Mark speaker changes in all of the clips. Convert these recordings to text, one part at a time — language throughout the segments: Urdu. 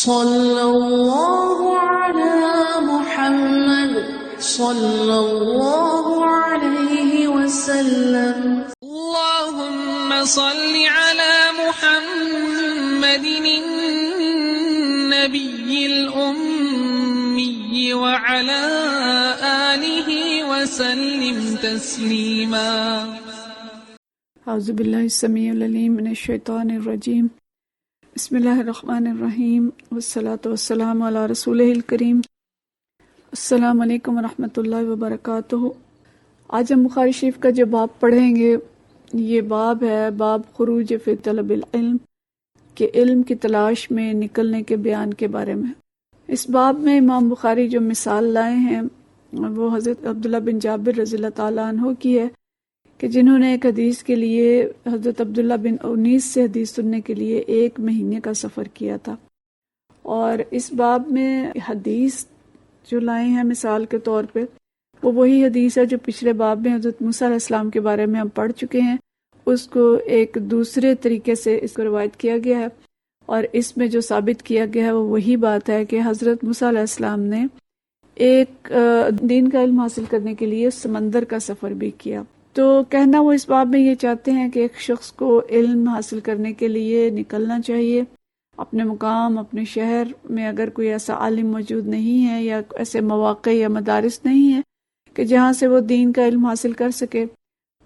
Speaker 1: صلی اللہ علی محمد صلی اللہ علیہ وسلم.
Speaker 2: اللهم صل على محمد النبي الأمي وعلى آله وسلم تسليما.
Speaker 3: اعوذ باللہ السمیع العلیم من الشیطان الرجیم. بسم اللہ الرحمن الرحیم والصلاة والسلام علی رسولہ الکریم. السلام علیکم ورحمۃ اللہ وبرکاتہ. آج ہم بخاری شریف کا جو باب پڑھیں گے یہ باب ہے باب خروج فی طلب العلم، کہ علم کی تلاش میں نکلنے کے بیان کے بارے میں. اس باب میں امام بخاری جو مثال لائے ہیں وہ حضرت عبداللہ بن جابر رضی اللہ تعالیٰ عنہ کی ہے کہ جنہوں نے ایک حدیث کے لیے حضرت عبداللہ بن انیس سے حدیث سننے کے لیے 1 مہینے کا سفر کیا تھا. اور اس باب میں حدیث جو لائے ہیں مثال کے طور پہ وہ وہی حدیث ہے جو پچھلے باب میں حضرت موسیٰ علیہ السلام کے بارے میں ہم پڑھ چکے ہیں. اس کو ایک دوسرے طریقے سے اس کو روایت کیا گیا ہے، اور اس میں جو ثابت کیا گیا ہے وہ وہی بات ہے کہ حضرت موسیٰ علیہ السلام نے ایک دین کا علم حاصل کرنے کے لیے سمندر کا سفر بھی کیا. تو کہنا وہ اس باب میں یہ چاہتے ہیں کہ ایک شخص کو علم حاصل کرنے کے لیے نکلنا چاہیے اپنے مقام، اپنے شہر میں اگر کوئی ایسا عالم موجود نہیں ہے یا ایسے مواقع یا مدارس نہیں ہیں کہ جہاں سے وہ دین کا علم حاصل کر سکے،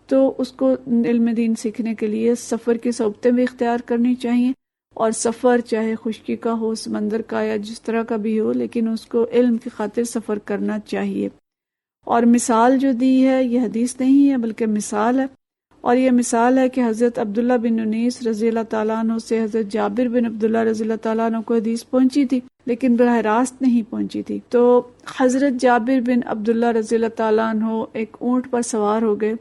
Speaker 3: تو اس کو علم دین سیکھنے کے لیے سفر کی صحبتیں بھی اختیار کرنی چاہیے. اور سفر چاہے خشکی کا ہو، سمندر کا یا جس طرح کا بھی ہو، لیکن اس کو علم کی خاطر سفر کرنا چاہیے. اور مثال جو دی ہے یہ حدیث نہیں ہے بلکہ مثال ہے، اور یہ مثال ہے کہ حضرت عبداللہ بن انیس رضی اللہ تعالیٰ عنہ سے حضرت جابر بن عبداللہ رضی اللہ تعالیٰ عنہ کو حدیث پہنچی تھی لیکن براہ راست نہیں پہنچی تھی. تو حضرت جابر بن عبداللہ رضی اللہ تعالیٰ عنہ ایک اونٹ پر سوار ہو گئے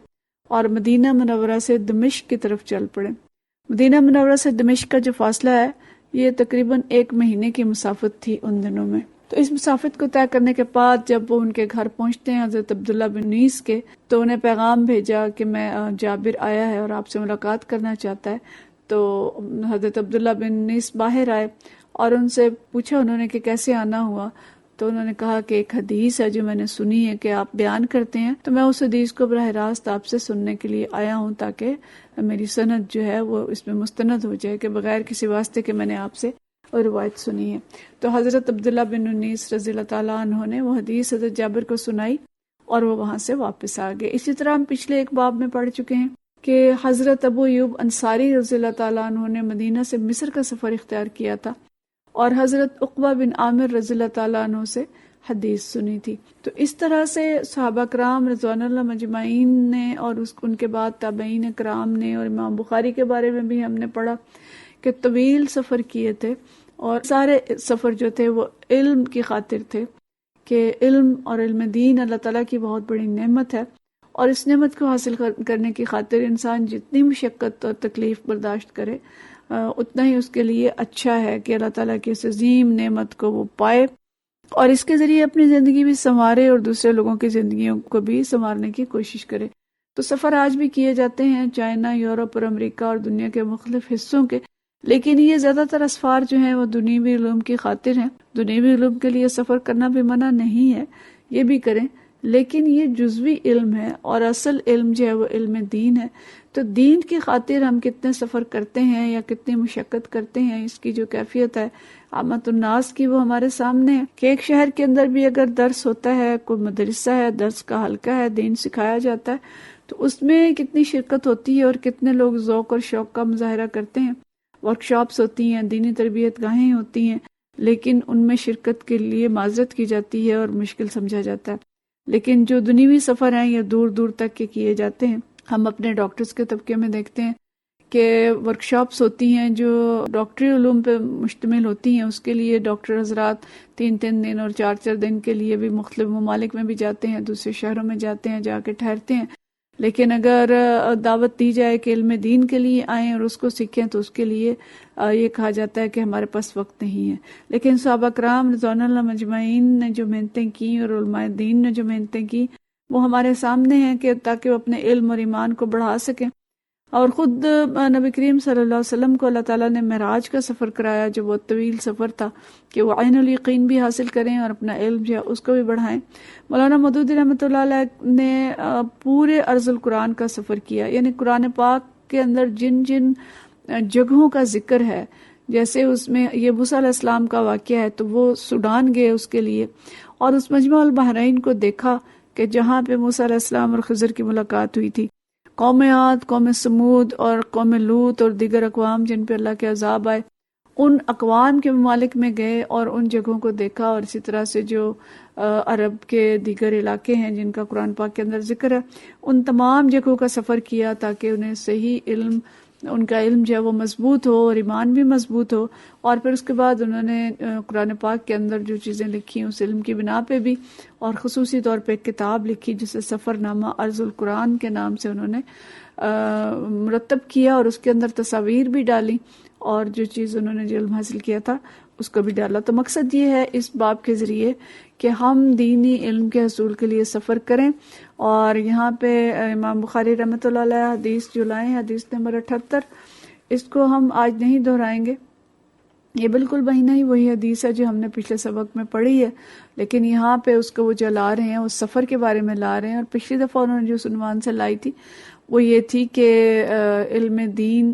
Speaker 3: اور مدینہ منورہ سے دمشق کی طرف چل پڑے. مدینہ منورہ سے دمشق کا جو فاصلہ ہے یہ تقریباً 1 مہینے کی مسافت تھی ان دنوں میں. تو اس مسافت کو طے کرنے کے بعد جب وہ ان کے گھر پہنچتے ہیں حضرت عبداللہ بن انیس کے، تو انہیں پیغام بھیجا کہ میں جابر آیا ہے اور آپ سے ملاقات کرنا چاہتا ہے. تو حضرت عبداللہ بن انیس باہر آئے اور ان سے پوچھا انہوں نے کہ کیسے آنا ہوا. تو انہوں نے کہا کہ ایک حدیث ہے جو میں نے سنی ہے کہ آپ بیان کرتے ہیں، تو میں اس حدیث کو براہ راست آپ سے سننے کے لیے آیا ہوں تاکہ میری سند جو ہے وہ اس میں مستند ہو جائے کہ بغیر کسی واسطے کہ میں نے آپ سے روایت سنی ہے. تو حضرت عبداللہ بن انیس رضی اللہ تعالیٰ عنہ نے وہ حدیث حضرت جابر کو سنائی اور وہ وہاں سے واپس آ گئے. اسی طرح ہم پچھلے ایک باب میں پڑھ چکے ہیں کہ حضرت ابو ایوب انصاری رضی اللہ تعالیٰ عنہ نے مدینہ سے مصر کا سفر اختیار کیا تھا اور حضرت عقبہ بن عامر رضی اللہ تعالیٰ عنہ سے حدیث سنی تھی. تو اس طرح سے صحابہ کرام رضوان اللہ مجمعین نے اور ان کے بعد تابعین کرام نے اور امام بخاری کے بارے میں بھی ہم نے پڑھا کہ طویل سفر کیے تھے، اور سارے سفر جو تھے وہ علم کی خاطر تھے کہ علم اور علم دین اللہ تعالیٰ کی بہت بڑی نعمت ہے، اور اس نعمت کو حاصل کرنے کی خاطر انسان جتنی مشقت اور تکلیف برداشت کرے اتنا ہی اس کے لیے اچھا ہے کہ اللہ تعالیٰ کی اس عظیم نعمت کو وہ پائے اور اس کے ذریعے اپنی زندگی بھی سنوارے اور دوسرے لوگوں کی زندگیوں کو بھی سنوارنے کی کوشش کرے. تو سفر آج بھی کیے جاتے ہیں چائنا، یورپ اور امریکہ اور دنیا کے مختلف حصوں کے، لیکن یہ زیادہ تر اسفار جو ہیں وہ دنیوی علوم کی خاطر ہیں. دنیوی علوم کے لیے سفر کرنا بھی منع نہیں ہے، یہ بھی کریں، لیکن یہ جزوی علم ہے اور اصل علم جو ہے وہ علم دین ہے. تو دین کی خاطر ہم کتنے سفر کرتے ہیں یا کتنی مشقت کرتے ہیں، اس کی جو کیفیت ہے عامت الناس کی وہ ہمارے سامنے ہے کہ ایک شہر کے اندر بھی اگر درس ہوتا ہے، کوئی مدرسہ ہے، درس کا حلقہ ہے، دین سکھایا جاتا ہے، تو اس میں کتنی شرکت ہوتی ہے اور کتنے لوگ ذوق اور شوق کا مظاہرہ کرتے ہیں. ورکشاپس ہوتی ہیں، دینی تربیت گاہیں ہوتی ہیں، لیکن ان میں شرکت کے لیے معذرت کی جاتی ہے اور مشکل سمجھا جاتا ہے. لیکن جو دنیوی سفر ہیں یہ دور دور تک کے کیے جاتے ہیں. ہم اپنے ڈاکٹرز کے طبقے میں دیکھتے ہیں کہ ورکشاپس ہوتی ہیں جو ڈاکٹری علوم پہ مشتمل ہوتی ہیں، اس کے لیے ڈاکٹر حضرات 3 دن اور 4 دن کے لیے بھی مختلف ممالک میں بھی جاتے ہیں، دوسرے شہروں میں جاتے ہیں، جا کے ٹھہرتے ہیں. لیکن اگر دعوت دی جائے کہ علم دین کے لیے آئیں اور اس کو سیکھیں تو اس کے لیے یہ کہا جاتا ہے کہ ہمارے پاس وقت نہیں ہے. لیکن صحابہ کرام رضوان اللہ مجمعین نے جو محنتیں کی اور علماء دین نے جو محنتیں کی وہ ہمارے سامنے ہیں کہ تاکہ وہ اپنے علم اور ایمان کو بڑھا سکیں. اور خود نبی کریم صلی اللہ علیہ وسلم کو اللہ تعالیٰ نے معراج کا سفر کرایا جو بہت طویل سفر تھا کہ وہ عین الیقین بھی حاصل کریں اور اپنا علم جو ہے اس کو بھی بڑھائیں۔ مولانا مودودی رحمۃ اللہ علیہ نے پورے ارض القرآن کا سفر کیا، یعنی قرآن پاک کے اندر جن جن جگہوں کا ذکر ہے، جیسے اس میں یہ موسیٰ علیہ السلام کا واقعہ ہے تو وہ سوڈان گئے اس کے لیے، اور اس مجمع البحرین کو دیکھا کہ جہاں پہ موسیٰ علیہ السلام اور خضر کی ملاقات ہوئی تھی۔ قوم عاد، قوم سمود اور قوم لوط اور دیگر اقوام جن پہ اللہ کے عذاب آئے، ان اقوام کے ممالک میں گئے اور ان جگہوں کو دیکھا، اور اسی طرح سے جو عرب کے دیگر علاقے ہیں جن کا قرآن پاک کے اندر ذکر ہے، ان تمام جگہوں کا سفر کیا تاکہ انہیں صحیح علم، ان کا علم جو ہے وہ مضبوط ہو اور ایمان بھی مضبوط ہو۔ اور پھر اس کے بعد انہوں نے قرآن پاک کے اندر جو چیزیں لکھی اس علم کی بنا پہ بھی، اور خصوصی طور پہ ایک کتاب لکھی جسے سفر نامہ ارض القرآن کے نام سے انہوں نے مرتب کیا، اور اس کے اندر تصاویر بھی ڈالی اور جو چیز انہوں نے جو علم حاصل کیا تھا اس کو بھی ڈالا۔ تو مقصد یہ ہے اس باب کے ذریعے کہ ہم دینی علم کے حصول کے لیے سفر کریں، اور یہاں پہ امام بخاری رحمۃ اللہ علیہ حدیث جو لائے ہیں، حدیث نمبر 78، اس کو ہم آج نہیں دہرائیں گے، یہ بالکل بہینہ ہی وہی حدیث ہے جو ہم نے پچھلے سبق میں پڑھی ہے، لیکن یہاں پہ اس کو وہ جو لا رہے ہیں اس سفر کے بارے میں لا رہے ہیں۔ اور پچھلی دفعہ انہوں نے جو عنوان سے لائی تھی وہ یہ تھی کہ علم دین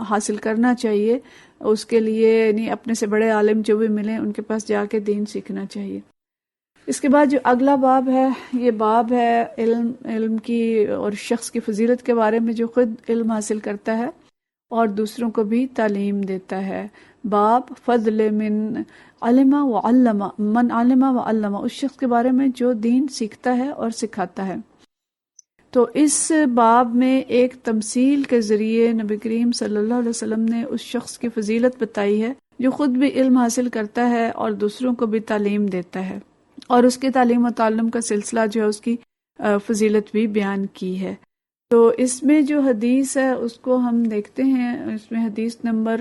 Speaker 3: حاصل کرنا چاہیے، اس کے لیے یعنی اپنے سے بڑے عالم جو بھی ملیں ان کے پاس جا کے دین سیکھنا چاہیے۔ اس کے بعد جو اگلا باب ہے، یہ باب ہے علم کی اور شخص کی فضیلت کے بارے میں جو خود علم حاصل کرتا ہے اور دوسروں کو بھی تعلیم دیتا ہے۔ باب فضل من علم و علم، من علم و علم، اس شخص کے بارے میں جو دین سیکھتا ہے اور سکھاتا ہے۔ تو اس باب میں ایک تمثیل کے ذریعے نبی کریم صلی اللہ علیہ وسلم نے اس شخص کی فضیلت بتائی ہے جو خود بھی علم حاصل کرتا ہے اور دوسروں کو بھی تعلیم دیتا ہے، اور اس کے تعلیم و تعلم کا سلسلہ جو ہے اس کی فضیلت بھی بیان کی ہے۔ تو اس میں جو حدیث ہے اس کو ہم دیکھتے ہیں، اس میں حدیث نمبر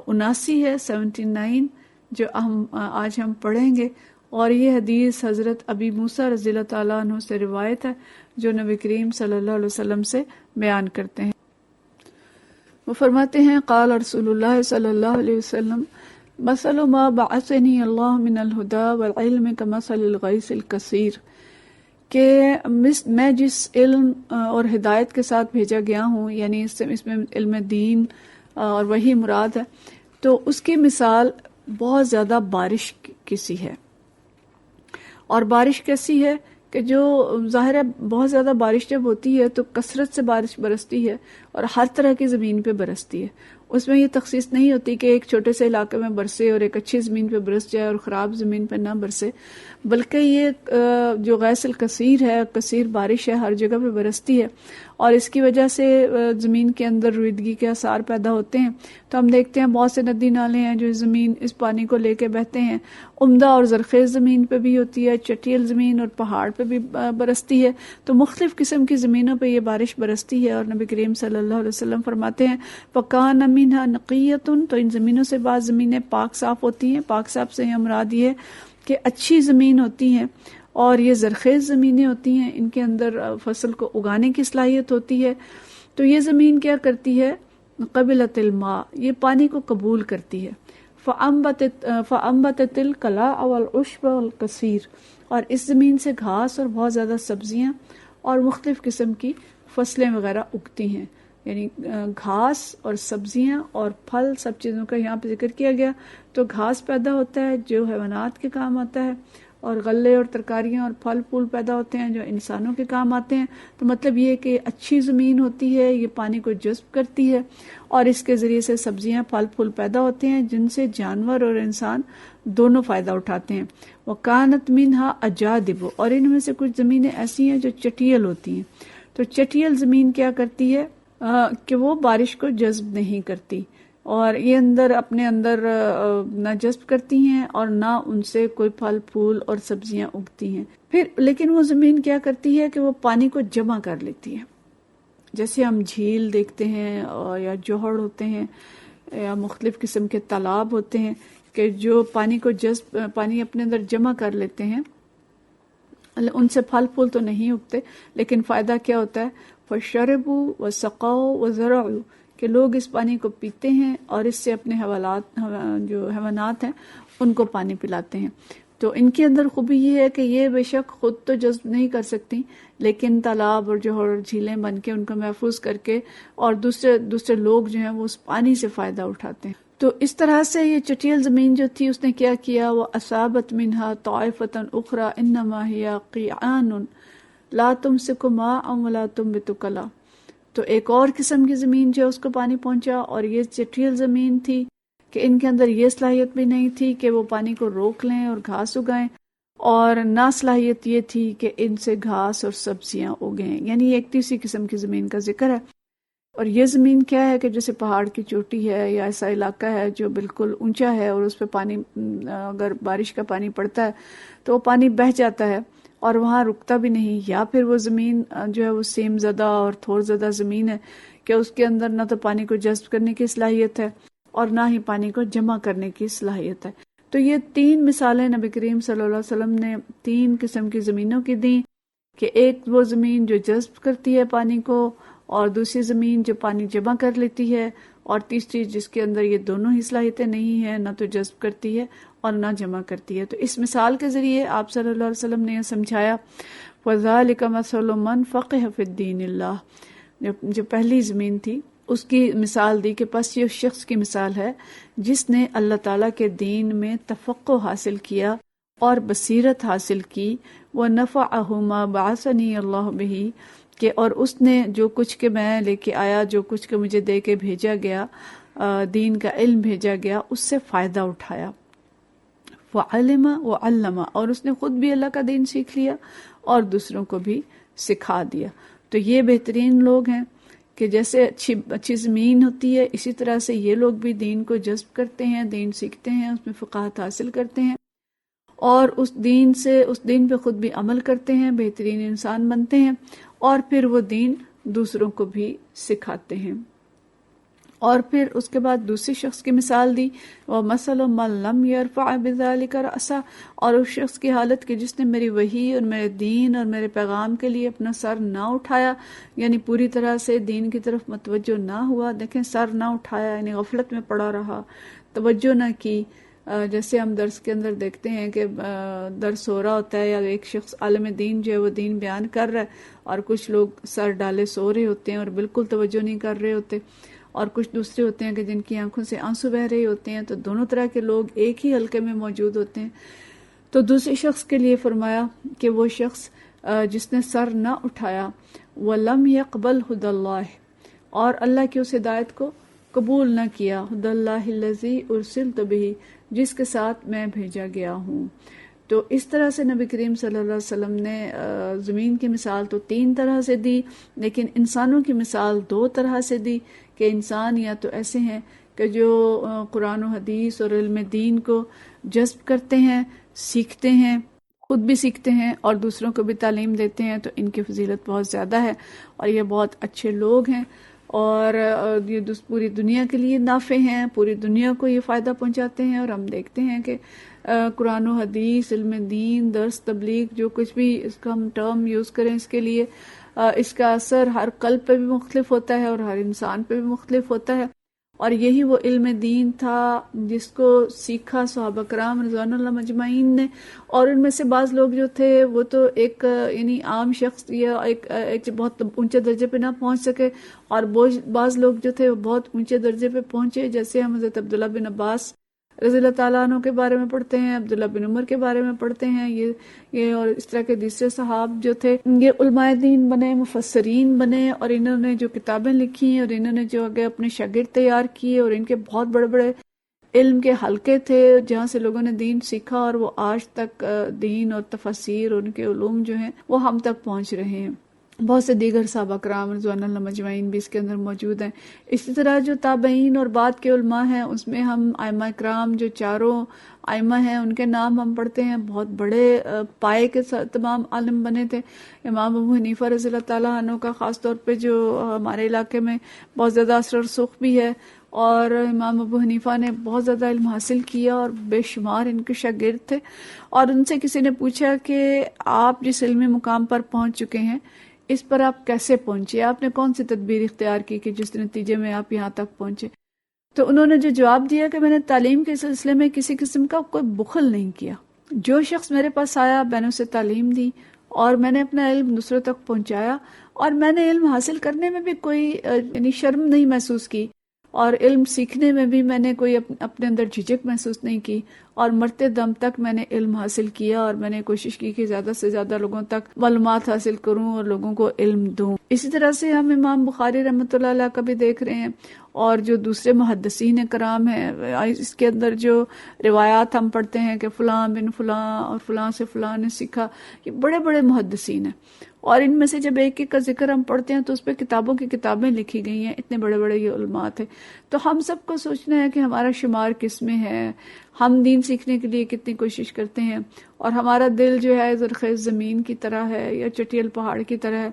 Speaker 3: 79 ہے، 79 جو آج ہم پڑھیں گے، اور یہ حدیث حضرت ابی موسیٰ رضی اللہ تعالیٰ عنہ سے روایت ہے جو نبی کریم صلی اللہ علیہ وسلم سے بیان کرتے ہیں۔ وہ فرماتے ہیں قال رسول اللہ صلی اللہ علیہ وسلم مثل ما بعثنی اللہ من الہدی والعلم کمثل الغیث الکثیر، کہ میں جس علم اور ہدایت کے ساتھ بھیجا گیا ہوں، یعنی اس میں علم دین اور وہی مراد ہے، تو اس کی مثال بہت زیادہ بارش کی سی ہے۔ اور بارش کیسی ہے کہ جو ظاہر ہے بہت زیادہ بارش جب ہوتی ہے تو کثرت سے بارش برستی ہے اور ہر طرح کی زمین پہ برستی ہے، اس میں یہ تخصیص نہیں ہوتی کہ ایک چھوٹے سے علاقے میں برسے اور ایک اچھی زمین پہ برس جائے اور خراب زمین پہ نہ برسے، بلکہ یہ جو غیث الکثیر ہے، کثیر بارش ہے، ہر جگہ پہ برستی ہے، اور اس کی وجہ سے زمین کے اندر رویدگی کے آثار پیدا ہوتے ہیں۔ تو ہم دیکھتے ہیں بہت سے ندی نالے ہیں جو زمین اس پانی کو لے کے بہتے ہیں، عمدہ اور زرخیز زمین پہ بھی ہوتی ہے، چٹیل زمین اور پہاڑ پہ بھی برستی ہے، تو مختلف قسم کی زمینوں پہ یہ بارش برستی ہے۔ اور نبی کریم صلی اللہ علیہ وسلم فرماتے ہیں فَكَانَ مِنْهَا نَقِيَّةٌ، تو ان زمینوں سے بعض زمینیں پاک صاف ہوتی ہیں، پاک صاف سے یہ مراد یہ ہے کہ اچھی زمین ہوتی ہیں، اور یہ زرخیز زمینیں ہوتی ہیں، ان کے اندر فصل کو اگانے کی صلاحیت ہوتی ہے۔ تو یہ زمین کیا کرتی ہے؟ قبلت الماء، یہ پانی کو قبول کرتی ہے۔ فَأَنبَتَتِ الْقَلَاءَ وَالْعُشْبَ وَالْقَصِيرَ، اور اس زمین سے گھاس اور بہت زیادہ سبزیاں اور مختلف قسم کی فصلیں وغیرہ اگتی ہیں، یعنی گھاس اور سبزیاں اور پھل، سب چیزوں کا یہاں پہ ذکر کیا گیا۔ تو گھاس پیدا ہوتا ہے جو حیوانات کے کام آتا ہے، اور غلے اور ترکاریاں اور پھل پھول پیدا ہوتے ہیں جو انسانوں کے کام آتے ہیں۔ تو مطلب یہ کہ اچھی زمین ہوتی ہے، یہ پانی کو جذب کرتی ہے، اور اس کے ذریعے سے سبزیاں پھل پھول پیدا ہوتے ہیں جن سے جانور اور انسان دونوں فائدہ اٹھاتے ہیں۔ وَكَانَتْ مِنْهَا أَجَادِبُ، اور ان میں سے کچھ زمینیں ایسی ہیں جو چٹیل ہوتی ہیں۔ تو چٹیل زمین کیا کرتی ہے کہ وہ بارش کو جذب نہیں کرتی، اور یہ اپنے اندر نہ جذب کرتی ہیں اور نہ ان سے کوئی پھل پھول اور سبزیاں اگتی ہیں۔ پھر لیکن وہ زمین کیا کرتی ہے کہ وہ پانی کو جمع کر لیتی ہے، جیسے ہم جھیل دیکھتے ہیں یا جوہر ہوتے ہیں یا مختلف قسم کے تالاب ہوتے ہیں کہ جو پانی اپنے اندر جمع کر لیتے ہیں۔ ان سے پھل پھول تو نہیں اگتے، لیکن فائدہ کیا ہوتا ہے؟ فشربوا وسقوا وزرعوا، کہ لوگ اس پانی کو پیتے ہیں اور اس سے اپنے جو حیوانات ہیں ان کو پانی پلاتے ہیں۔ تو ان کے اندر خوبی یہ ہے کہ یہ بے شک خود تو جذب نہیں کر سکتی، لیکن تالاب اور جوہر جھیلیں بن کے ان کو محفوظ کر کے اور دوسرے لوگ جو ہیں وہ اس پانی سے فائدہ اٹھاتے ہیں۔ تو اس طرح سے یہ چٹیل زمین جو تھی اس نے کیا کیا، وہ اصابت منہا طائفۃ اخری انما ہی قیعان لا تمسک ماء ولا تنبت کلا، تو ایک اور قسم کی زمین جو ہے اس کو پانی پہنچا، اور یہ چٹیل زمین تھی کہ ان کے اندر یہ صلاحیت بھی نہیں تھی کہ وہ پانی کو روک لیں اور گھاس اگائیں، اور نہ صلاحیت یہ تھی کہ ان سے گھاس اور سبزیاں اگیں، یعنی ایک تیسری قسم کی زمین کا ذکر ہے۔ اور یہ زمین کیا ہے کہ جیسے پہاڑ کی چوٹی ہے یا ایسا علاقہ ہے جو بالکل اونچا ہے اور اس پہ پانی اگر بارش کا پانی پڑتا ہے تو وہ پانی بہہ جاتا ہے اور وہاں رکتا بھی نہیں، یا پھر وہ زمین جو ہے وہ سیم زدہ اور تھور زدہ زمین ہے کہ اس کے اندر نہ تو پانی کو جذب کرنے کی صلاحیت ہے اور نہ ہی پانی کو جمع کرنے کی صلاحیت ہے۔ تو یہ تین مثالیں نبی کریم صلی اللہ علیہ وسلم نے تین قسم کی زمینوں کی دیں، کہ ایک وہ زمین جو جذب کرتی ہے پانی کو، اور دوسری زمین جو پانی جمع کر لیتی ہے، اور تیسری جس کے اندر یہ دونوں ہی صلاحیتیں نہیں ہیں، نہ تو جذب کرتی ہے اور نہ جمع کرتی ہے۔ تو اس مثال کے ذریعے آپ صلی اللہ علیہ وسلم نے یہ سمجھایا وَذَلِكَ مَثَلُ مَنْ فَقِهَ فِي الدِّينِ اللَّهِ، جو پہلی زمین تھی اس کی مثال دی کہ پس یہ شخص کی مثال ہے جس نے اللہ تعالیٰ کے دین میں تفقہ حاصل کیا اور بصیرت حاصل کی، وَنَفَعَهُ مَا بَعَثَنِي اللَّهُ بِهِ، کہ اور اس نے جو کچھ کہ میں لے کے آیا، جو کچھ کہ مجھے دے کے بھیجا گیا، دین کا علم بھیجا گیا، اس سے فائدہ اٹھایا۔ وَعَلِمَ وَعَلَّمَ، اور اس نے خود بھی اللہ کا دین سیکھ لیا اور دوسروں کو بھی سکھا دیا۔ تو یہ بہترین لوگ ہیں کہ جیسے اچھی زمین ہوتی ہے، اسی طرح سے یہ لوگ بھی دین کو جذب کرتے ہیں، دین سیکھتے ہیں، اس میں فقاہت حاصل کرتے ہیں اور اس دین پہ خود بھی عمل کرتے ہیں، بہترین انسان بنتے ہیں، اور پھر وہ دین دوسروں کو بھی سکھاتے ہیں۔ اور پھر اس کے بعد دوسری شخص کی مثال دی، وَمَثَلُ مَن لَّمْ يَرْفَعْ بِذَلِكَ رَأْسَهُ، اور اس شخص کی حالت کہ جس نے میری وحی اور میرے دین اور میرے پیغام کے لیے اپنا سر نہ اٹھایا، یعنی پوری طرح سے دین کی طرف متوجہ نہ ہوا۔ دیکھیں، سر نہ اٹھایا یعنی غفلت میں پڑا رہا، توجہ نہ کی۔ جیسے ہم درس کے اندر دیکھتے ہیں کہ درس ہو رہا ہوتا ہے یا ایک شخص عالم دین جو ہے وہ دین بیان کر رہا ہے اور کچھ لوگ سر ڈالے سو رہے ہوتے ہیں اور بالکل توجہ نہیں کر رہے ہوتے، اور کچھ دوسرے ہوتے ہیں کہ جن کی آنکھوں سے آنسو بہ رہے ہوتے ہیں۔ تو دونوں طرح کے لوگ ایک ہی حلقے میں موجود ہوتے ہیں۔ تو دوسرے شخص کے لیے فرمایا کہ وہ شخص جس نے سر نہ اٹھایا، وَلَمْ يَقْبَلْ هُدَى اللَّهِ، اور اللہ کی اس ہدایت کو قبول نہ کیا، هُدَى اللَّهِ الَّذِي أُرْسِلْتُ بِهِ، جس کے ساتھ میں بھیجا گیا ہوں۔ تو اس طرح سے نبی کریم صلی اللہ علیہ وسلم نے زمین کی مثال تو تین طرح سے دی، لیکن انسانوں کی مثال دو طرح سے دی، کہ انسان یا تو ایسے ہیں کہ جو قرآن و حدیث اور علم دین کو جذب کرتے ہیں، سیکھتے ہیں، خود بھی سیکھتے ہیں اور دوسروں کو بھی تعلیم دیتے ہیں، تو ان کی فضیلت بہت زیادہ ہے اور یہ بہت اچھے لوگ ہیں، اور یہ پوری دنیا کے لیے نافع ہیں، پوری دنیا کو یہ فائدہ پہنچاتے ہیں۔ اور ہم دیکھتے ہیں کہ قرآن و حدیث، علم دین، درس، تبلیغ، جو کچھ بھی اس کا ہم ٹرم یوز کریں اس کے لیے، اس کا اثر ہر قلب پہ بھی مختلف ہوتا ہے اور ہر انسان پہ بھی مختلف ہوتا ہے۔ اور یہی وہ علم دین تھا جس کو سیکھا صحابہ کرام رضوان اللہ مجمعین نے، اور ان میں سے بعض لوگ جو تھے وہ تو ایک یعنی عام شخص یا ایک بہت اونچے درجے پہ نہ پہنچ سکے، اور بعض لوگ جو تھے وہ بہت اونچے درجے پہ پہنچے، جیسے ہم حضرت عبداللہ بن عباس رضی اللہ تعالیٰ عنہ کے بارے میں پڑھتے ہیں، عبداللہ بن عمر کے بارے میں پڑھتے ہیں، یہ اور اس طرح کے دوسرے صحاب جو تھے، یہ علماء دین بنے، مفسرین بنے، اور انہوں نے جو کتابیں لکھی اور انہوں نے جو آگے اپنے شاگرد تیار کیے، اور ان کے بہت بڑے بڑے علم کے حلقے تھے جہاں سے لوگوں نے دین سیکھا، اور وہ آج تک دین اور تفاسیر اور ان کے علوم جو ہیں وہ ہم تک پہنچ رہے ہیں۔ بہت سے دیگر صحابہ کرام رضوان اللہ مجمعین بھی اس کے اندر موجود ہیں۔ اسی طرح جو تابعین اور بعد کے علماء ہیں، اس میں ہم ائمہ کرام جو چاروں ائمہ ہیں ان کے نام ہم پڑھتے ہیں، بہت بڑے پائے کے تمام عالم بنے تھے۔ امام ابو حنیفہ رضی اللہ تعالیٰ عنہ کا خاص طور پہ جو ہمارے علاقے میں بہت زیادہ اثر و رسوخ بھی ہے، اور امام ابو حنیفہ نے بہت زیادہ علم حاصل کیا اور بے شمار ان کے شاگرد تھے۔ اور ان سے کسی نے پوچھا کہ آپ جس علمی مقام پر پہنچ چکے ہیں، اس پر آپ کیسے پہنچے، آپ نے کون سی تدبیر اختیار کی کہ جس نتیجے میں آپ یہاں تک پہنچے؟ تو انہوں نے جو جواب دیا کہ میں نے تعلیم کے سلسلے میں کسی قسم کا کوئی بخل نہیں کیا، جو شخص میرے پاس آیا میں نے اسے تعلیم دی اور میں نے اپنا علم دوسروں تک پہنچایا، اور میں نے علم حاصل کرنے میں بھی کوئی یعنی شرم نہیں محسوس کی، اور علم سیکھنے میں بھی میں نے کوئی اپنے اندر جھجک محسوس نہیں کی، اور مرتے دم تک میں نے علم حاصل کیا، اور میں نے کوشش کی کہ زیادہ سے زیادہ لوگوں تک معلومات حاصل کروں اور لوگوں کو علم دوں۔ اسی طرح سے ہم امام بخاری رحمۃ اللہ علیہ کا بھی دیکھ رہے ہیں، اور جو دوسرے محدثین کرام ہیں، اس کے اندر جو روایات ہم پڑھتے ہیں کہ فلاں بن فلاں اور فلاں سے فلاں نے سیکھا، یہ بڑے بڑے محدثین ہیں، اور ان میں سے جب ایک ایک کا ذکر ہم پڑھتے ہیں تو اس پہ کتابوں کی کتابیں لکھی گئی ہیں، اتنے بڑے بڑے یہ علماء تھے۔ تو ہم سب کو سوچنا ہے کہ ہمارا شمار کس میں ہے، ہم دین سیکھنے کے لیے کتنی کوشش کرتے ہیں، اور ہمارا دل جو ہے زرخیز زمین کی طرح ہے یا چٹیل پہاڑ کی طرح ہے،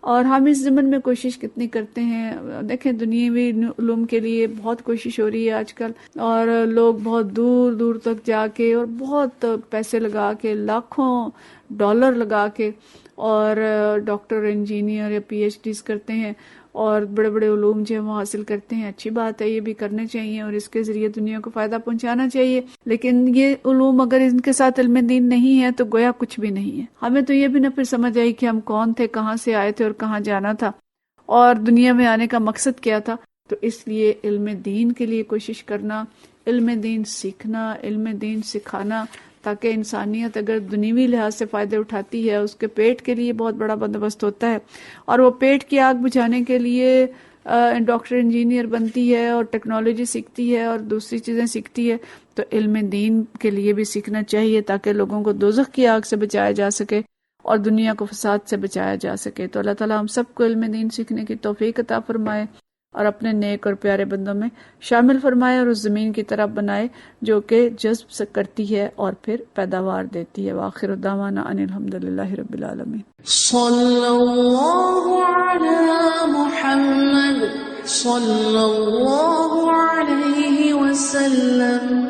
Speaker 3: اور ہم اس ضمن میں کوشش کتنی کرتے ہیں۔ دیکھیں دنیاوی علوم کے لیے بہت کوشش ہو رہی ہے آج کل، اور لوگ بہت دور دور تک جا کے اور بہت پیسے لگا کے، لاکھوں ڈالر لگا کے، اور ڈاکٹر انجینئر یا پی ایچ ڈیز کرتے ہیں، اور بڑے بڑے علوم جو وہ حاصل کرتے ہیں۔ اچھی بات ہے، یہ بھی کرنے چاہیے اور اس کے ذریعے دنیا کو فائدہ پہنچانا چاہیے، لیکن یہ علوم اگر ان کے ساتھ علم دین نہیں ہے تو گویا کچھ بھی نہیں ہے۔ ہمیں تو یہ بھی نہ پھر سمجھ آئی کہ ہم کون تھے، کہاں سے آئے تھے اور کہاں جانا تھا، اور دنیا میں آنے کا مقصد کیا تھا۔ تو اس لیے علم دین کے لیے کوشش کرنا، علم دین سیکھنا، علم دین سکھانا، تاکہ انسانیت اگر دنیوی لحاظ سے فائدے اٹھاتی ہے، اس کے پیٹ کے لیے بہت بڑا بندوبست ہوتا ہے، اور وہ پیٹ کی آگ بجھانے کے لیے ڈاکٹر انجینئر بنتی ہے اور ٹیکنالوجی سیکھتی ہے اور دوسری چیزیں سیکھتی ہے، تو علم دین کے لیے بھی سیکھنا چاہیے تاکہ لوگوں کو دوزخ کی آگ سے بچایا جا سکے اور دنیا کو فساد سے بچایا جا سکے۔ تو اللہ تعالیٰ ہم سب کو علم دین سیکھنے کی توفیق عطا فرمائے اور اپنے نیک اور پیارے بندوں میں شامل فرمائے، اور اس زمین کی طرف بنائے جو کہ جذب سے کرتی ہے اور پھر پیداوار دیتی ہے۔ وآخر دعوانا ان الحمدللہ رب العالمین۔
Speaker 1: صلی اللہ علی محمد صلی اللہ علیہ وسلم۔